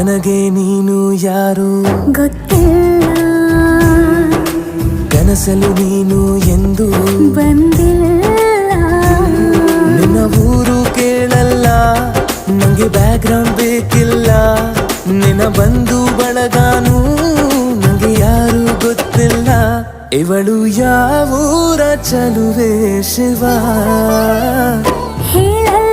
ನನಗೆ ನೀನು ಯಾರು ಗೊತ್ತಿಲ್ಲ, ಕನಸಲು ನೀನು ಎಂದು ಬಂದಿಲ್ಲ. ನಿನ್ನ ಊರು ಕೇಳಲ್ಲ, ನಂಗೆ ಬ್ಯಾಕ್ಗ್ರೌಂಡ್ ಬೇಕಿಲ್ಲ. ನಿನ್ನ ಬಂಧು ಬಳಗಾನು ನಂಗೆ ಯಾರು ಗೊತ್ತಿಲ್ಲ. ಇವಳು ಯಾವೂರ ಚಲುವೆ ಶಿವ ಹೇಳಲ್ಲ